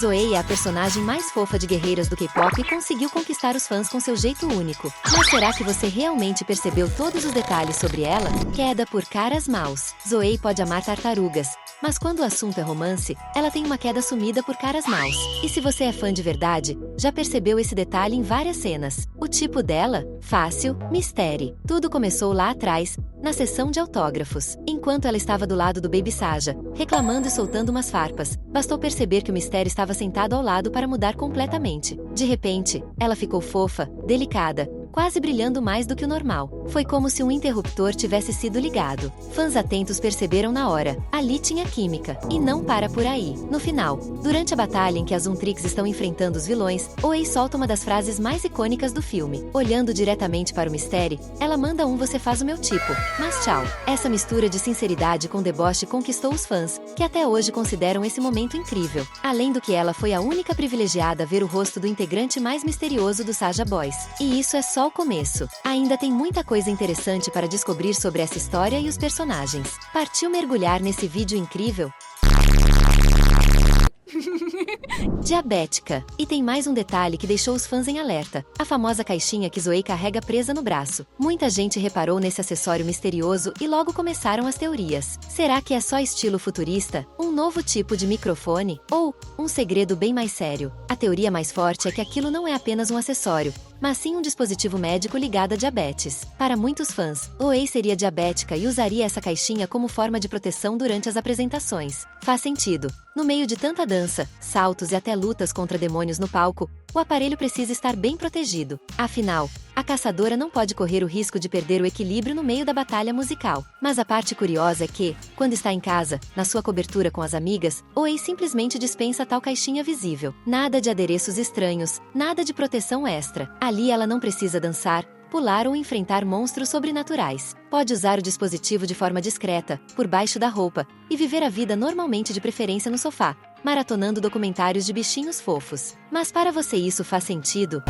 Zoey é a personagem mais fofa de guerreiras do K-pop e conseguiu conquistar os fãs com seu jeito único. Mas será que você realmente percebeu todos os detalhes sobre ela? Queda por caras maus. Zoey pode amar tartarugas, mas quando o assunto é romance, ela tem uma queda sumida por caras maus. E se você é fã de verdade, já percebeu esse detalhe em várias cenas. O tipo dela? Fácil, mistério. Tudo começou lá atrás, na sessão de autógrafos. Enquanto ela estava do lado do Baby Saja, reclamando e soltando umas farpas, bastou perceber que o mistério estava sentado ao lado para mudar completamente. De repente, ela ficou fofa, delicada, quase brilhando mais do que o normal. Foi como se um interruptor tivesse sido ligado. Fãs atentos perceberam na hora. Ali tinha química. E não para por aí. No final, durante a batalha em que as Untrix estão enfrentando os vilões, Oei solta uma das frases mais icônicas do filme. Olhando diretamente para o mistério, ela manda um "você faz o meu tipo, mas tchau". Essa mistura de sinceridade com deboche conquistou os fãs, que até hoje consideram esse momento incrível. Além do que ela foi a única privilegiada a ver o rosto do integrante mais misterioso do Saja Boys. E isso é só o começo. Ainda tem muita coisa interessante para descobrir sobre essa história e os personagens. Partiu mergulhar nesse vídeo incrível? Diabética. E tem mais um detalhe que deixou os fãs em alerta. A famosa caixinha que Zoey carrega presa no braço. Muita gente reparou nesse acessório misterioso e logo começaram as teorias. Será que é só estilo futurista? Um novo tipo de microfone? Ou um segredo bem mais sério? A teoria mais forte é que aquilo não é apenas um acessório, mas sim um dispositivo médico ligado a diabetes. Para muitos fãs, Oei seria diabética e usaria essa caixinha como forma de proteção durante as apresentações. Faz sentido. No meio de tanta dança, saltos e até lutas contra demônios no palco, o aparelho precisa estar bem protegido. Afinal, a caçadora não pode correr o risco de perder o equilíbrio no meio da batalha musical. Mas a parte curiosa é que, quando está em casa, na sua cobertura com as amigas, Oei simplesmente dispensa tal caixinha visível. Nada de adereços estranhos, nada de proteção extra. Ali ela não precisa dançar, pular ou enfrentar monstros sobrenaturais. Pode usar o dispositivo de forma discreta, por baixo da roupa, e viver a vida normalmente, de preferência no sofá, maratonando documentários de bichinhos fofos. Mas para você isso faz sentido?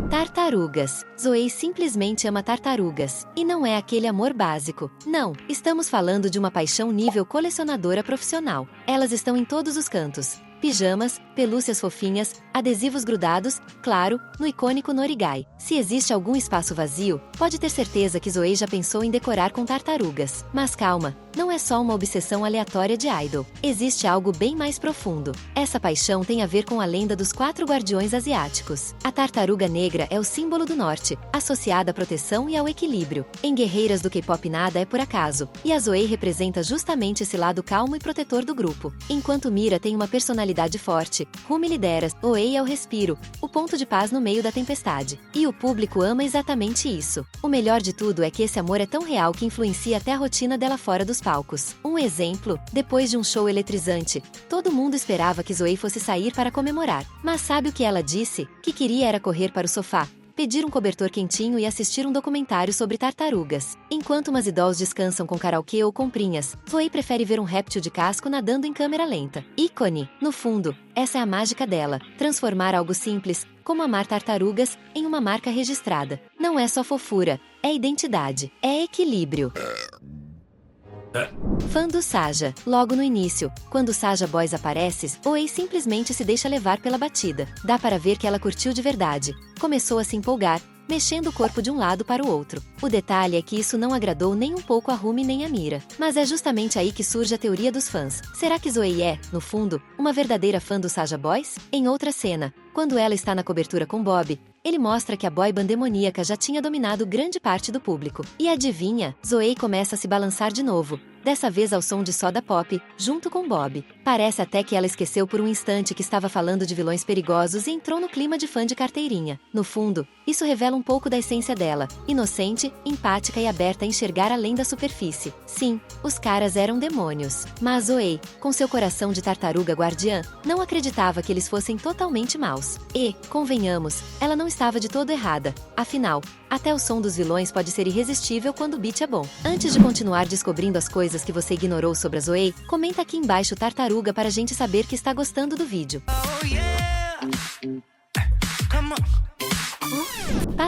Tartarugas. Zoey simplesmente ama tartarugas. E não é aquele amor básico. Não, estamos falando de uma paixão nível colecionadora profissional. Elas estão em todos os cantos. Pijamas, pelúcias fofinhas, adesivos grudados, claro, no icônico Norigai. Se existe algum espaço vazio, pode ter certeza que Zoey já pensou em decorar com tartarugas. Mas calma, não é só uma obsessão aleatória de idol. Existe algo bem mais profundo. Essa paixão tem a ver com a lenda dos 4 guardiões asiáticos. A tartaruga negra é o símbolo do norte, associada à proteção e ao equilíbrio. Em guerreiras do K-pop nada é por acaso, e a Zoey representa justamente esse lado calmo e protetor do grupo. Enquanto Mira tem uma personalidade forte, Rumi lidera, Oei é o respiro, o ponto de paz no meio da tempestade. E o público ama exatamente isso. O melhor de tudo é que esse amor é tão real que influencia até a rotina dela fora dos palcos. Um exemplo, depois de um show eletrizante, todo mundo esperava que Zoey fosse sair para comemorar. Mas sabe o que ela disse? Que queria era correr para o sofá, pedir um cobertor quentinho e assistir um documentário sobre tartarugas. Enquanto umas idols descansam com karaokê ou comprinhas, Zoey prefere ver um réptil de casco nadando em câmera lenta. Ícone! No fundo, essa é a mágica dela, transformar algo simples, como amar tartarugas, em uma marca registrada. Não é só fofura, é identidade, é equilíbrio. Fã do Saja. Logo no início, quando o Saja Boys aparece, Oei simplesmente se deixa levar pela batida. Dá para ver que ela curtiu de verdade. Começou a se empolgar, mexendo o corpo de um lado para o outro. O detalhe é que isso não agradou nem um pouco a Rumi nem a Mira. Mas é justamente aí que surge a teoria dos fãs. Será que Zoey é, no fundo, uma verdadeira fã do Saja Boys? Em outra cena, quando ela está na cobertura com Bob, ele mostra que a boy band demoníaca já tinha dominado grande parte do público. E adivinha? Zoey começa a se balançar de novo, dessa vez ao som de Soda Pop, junto com Bob. Parece até que ela esqueceu por um instante que estava falando de vilões perigosos e entrou no clima de fã de carteirinha. No fundo, isso revela um pouco da essência dela, inocente, empática e aberta a enxergar além da superfície. Sim, os caras eram demônios. Mas Zoey, com seu coração de tartaruga guardiã, não acreditava que eles fossem totalmente maus. E, convenhamos, ela não estava de todo errada. Afinal, até o som dos vilões pode ser irresistível quando o beat é bom. Antes de continuar descobrindo as coisas que você ignorou sobre a Zoey, comenta aqui embaixo tartaruga para a gente saber que está gostando do vídeo.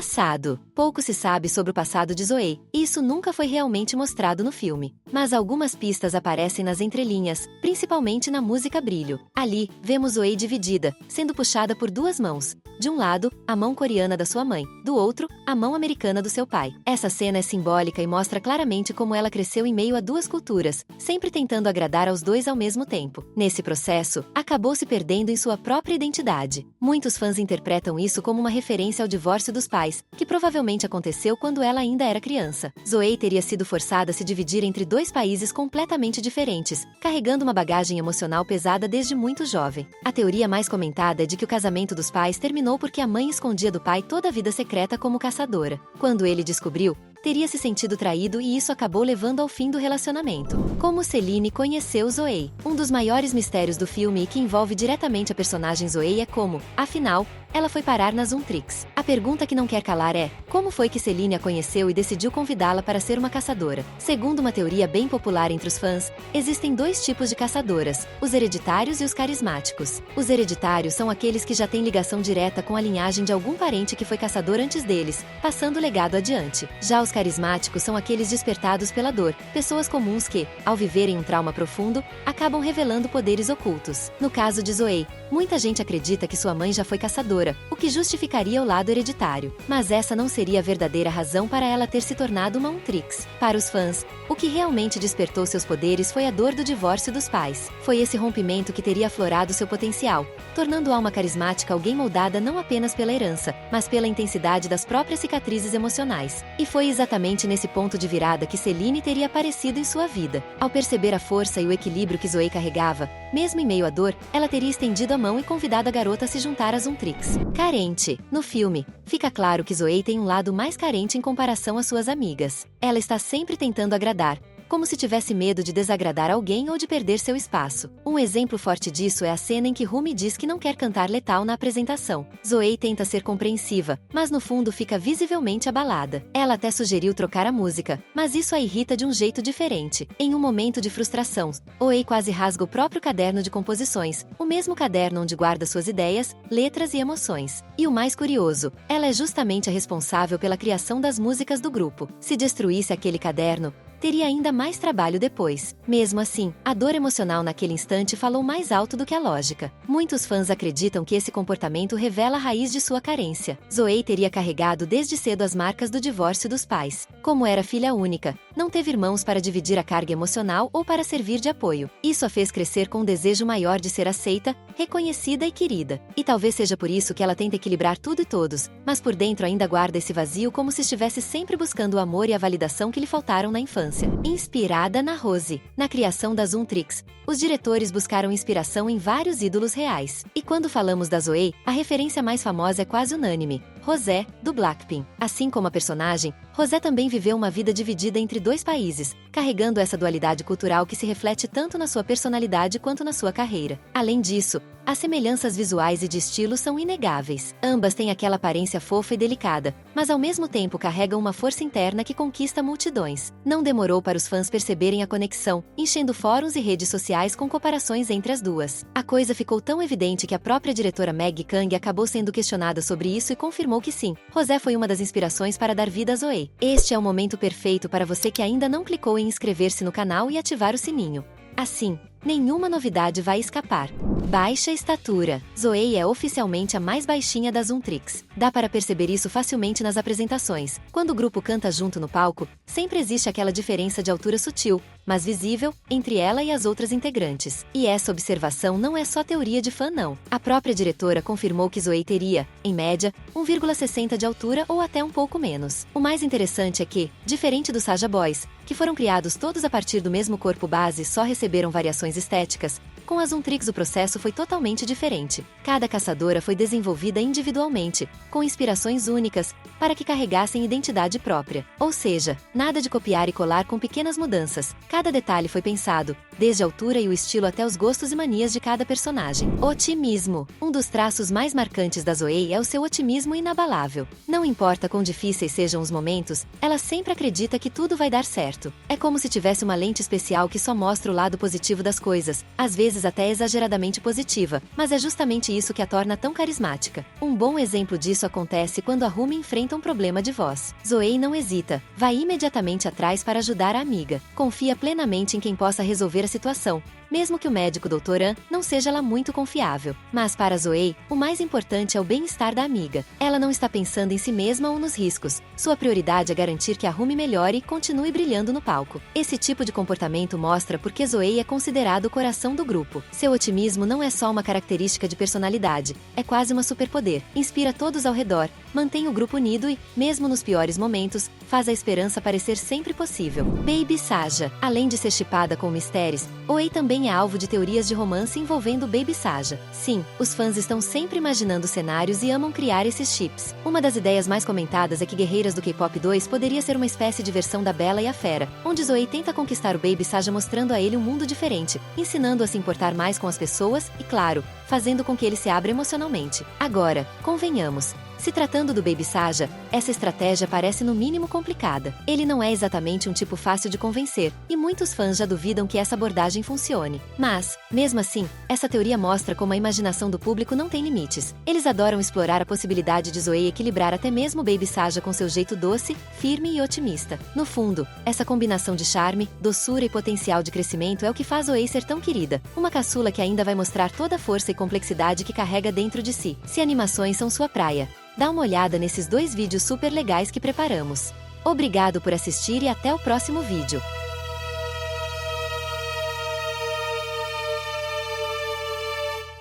Passado. Pouco se sabe sobre o passado de Zoe, e isso nunca foi realmente mostrado no filme. Mas algumas pistas aparecem nas entrelinhas, principalmente na música Brilho. Ali, vemos Zoe dividida, sendo puxada por duas mãos. De um lado, a mão coreana da sua mãe, do outro, a mão americana do seu pai. Essa cena é simbólica e mostra claramente como ela cresceu em meio a duas culturas, sempre tentando agradar aos dois ao mesmo tempo. Nesse processo, acabou se perdendo em sua própria identidade. Muitos fãs interpretam isso como uma referência ao divórcio dos pais, que provavelmente aconteceu quando ela ainda era criança. Zoe teria sido forçada a se dividir entre dois países completamente diferentes, carregando uma bagagem emocional pesada desde muito jovem. A teoria mais comentada é de que o casamento dos pais terminou porque a mãe escondia do pai toda a vida secreta como caçadora. Quando ele descobriu, teria se sentido traído e isso acabou levando ao fim do relacionamento. Como Celine conheceu Zoe? Um dos maiores mistérios do filme e que envolve diretamente a personagem Zoe é como, afinal, ela foi parar na Zoomtrix. A pergunta que não quer calar é, como foi que Celine a conheceu e decidiu convidá-la para ser uma caçadora? Segundo uma teoria bem popular entre os fãs, existem dois tipos de caçadoras, os hereditários e os carismáticos. Os hereditários são aqueles que já têm ligação direta com a linhagem de algum parente que foi caçador antes deles, passando o legado adiante. Já os carismáticos são aqueles despertados pela dor, pessoas comuns que, ao viverem um trauma profundo, acabam revelando poderes ocultos. No caso de Zoe, muita gente acredita que sua mãe já foi caçadora, o que justificaria o lado hereditário. Mas essa não seria a verdadeira razão para ela ter se tornado uma Untrix. Para os fãs, o que realmente despertou seus poderes foi a dor do divórcio dos pais. Foi esse rompimento que teria aflorado seu potencial, tornando a alma carismática alguém moldada não apenas pela herança, mas pela intensidade das próprias cicatrizes emocionais. E foi exatamente nesse ponto de virada que Celine teria aparecido em sua vida. Ao perceber a força e o equilíbrio que Zoe carregava, mesmo em meio à dor, ela teria estendido a mão e convidado a garota a se juntar às Untrix. Carente. No filme, fica claro que Zoe tem um lado mais carente em comparação às suas amigas. Ela está sempre tentando agradar, como se tivesse medo de desagradar alguém ou de perder seu espaço. Um exemplo forte disso é a cena em que Rumi diz que não quer cantar Lethal na apresentação. Zoe tenta ser compreensiva, mas no fundo fica visivelmente abalada. Ela até sugeriu trocar a música, mas isso a irrita de um jeito diferente. Em um momento de frustração, Zoe quase rasga o próprio caderno de composições, o mesmo caderno onde guarda suas ideias, letras e emoções. E o mais curioso, ela é justamente a responsável pela criação das músicas do grupo. Se destruísse aquele caderno, teria ainda mais trabalho depois. Mesmo assim, a dor emocional naquele instante falou mais alto do que a lógica. Muitos fãs acreditam que esse comportamento revela a raiz de sua carência. Zoe teria carregado desde cedo as marcas do divórcio dos pais. Como era filha única, não teve irmãos para dividir a carga emocional ou para servir de apoio. Isso a fez crescer com um desejo maior de ser aceita, reconhecida e querida. E talvez seja por isso que ela tenta equilibrar tudo e todos, mas por dentro ainda guarda esse vazio como se estivesse sempre buscando o amor e a validação que lhe faltaram na infância. Inspirada na Rose. Na criação da Zoomtrix, os diretores buscaram inspiração em vários ídolos reais. E quando falamos da Zoe, a referência mais famosa é quase unânime: Rosé, do Blackpink. Assim como a personagem, Rosé também viveu uma vida dividida entre dois países, carregando essa dualidade cultural que se reflete tanto na sua personalidade quanto na sua carreira. Além disso, as semelhanças visuais e de estilo são inegáveis. Ambas têm aquela aparência fofa e delicada, mas ao mesmo tempo carregam uma força interna que conquista multidões. Não demorou para os fãs perceberem a conexão, enchendo fóruns e redes sociais com comparações entre as duas. A coisa ficou tão evidente que a própria diretora Maggie Kang acabou sendo questionada sobre isso e confirmou que sim, Rosé foi uma das inspirações para dar vida a Zoe. Este é o momento perfeito para você que ainda não clicou em inscrever-se no canal e ativar o sininho. Assim, nenhuma novidade vai escapar. Baixa estatura. Zoe é oficialmente a mais baixinha das Untrix. Dá para perceber isso facilmente nas apresentações. Quando o grupo canta junto no palco, sempre existe aquela diferença de altura sutil, mas visível, entre ela e as outras integrantes. E essa observação não é só teoria de fã não. A própria diretora confirmou que Zoe teria, em média, 1,60 de altura ou até um pouco menos. O mais interessante é que, diferente dos Saja Boys, que foram criados todos a partir do mesmo corpo base e só receberam variações estéticas, com as Untrix o processo foi totalmente diferente. Cada caçadora foi desenvolvida individualmente, com inspirações únicas, para que carregassem identidade própria. Ou seja, nada de copiar e colar com pequenas mudanças. Cada detalhe foi pensado, desde a altura e o estilo até os gostos e manias de cada personagem. Otimismo. Um dos traços mais marcantes da Zoe é o seu otimismo inabalável. Não importa quão difíceis sejam os momentos, ela sempre acredita que tudo vai dar certo. É como se tivesse uma lente especial que só mostra o lado positivo das coisas, às vezes vezes até exageradamente positiva, mas é justamente isso que a torna tão carismática. Um bom exemplo disso acontece quando a Rumi enfrenta um problema de voz. Zoey não hesita, vai imediatamente atrás para ajudar a amiga. Confia plenamente em quem possa resolver a situação, mesmo que o médico Dr. An não seja lá muito confiável. Mas para Zoey, o mais importante é o bem-estar da amiga. Ela não está pensando em si mesma ou nos riscos. Sua prioridade é garantir que a Rumi melhore e continue brilhando no palco. Esse tipo de comportamento mostra por que Zoey é considerado o coração do grupo. Seu otimismo não é só uma característica de personalidade, é quase uma superpoder. Inspira todos ao redor, mantém o grupo unido e, mesmo nos piores momentos, faz a esperança parecer sempre possível. Baby Saja. Além de ser shipada com mistérios, Oei também é alvo de teorias de romance envolvendo Baby Saja. Sim, os fãs estão sempre imaginando cenários e amam criar esses chips. Uma das ideias mais comentadas é que Guerreiras do K-Pop 2 poderia ser uma espécie de versão da Bela e a Fera, onde Zoey tenta conquistar o Baby Saja mostrando a ele um mundo diferente, ensinando a se importar mais com as pessoas e, claro, fazendo com que ele se abra emocionalmente. Agora, convenhamos, se tratando do Baby Saja, essa estratégia parece no mínimo complicada. Ele não é exatamente um tipo fácil de convencer, e muitos fãs já duvidam que essa abordagem funcione. Mas, mesmo assim, essa teoria mostra como a imaginação do público não tem limites. Eles adoram explorar a possibilidade de Zoey equilibrar até mesmo Baby Saja com seu jeito doce, firme e otimista. No fundo, essa combinação de charme, doçura e potencial de crescimento é o que faz Zoey ser tão querida. Uma caçula que ainda vai mostrar toda a força e complexidade que carrega dentro de si. Se animações são sua praia, dá uma olhada nesses 2 vídeos super legais que preparamos. Obrigado por assistir e até o próximo vídeo.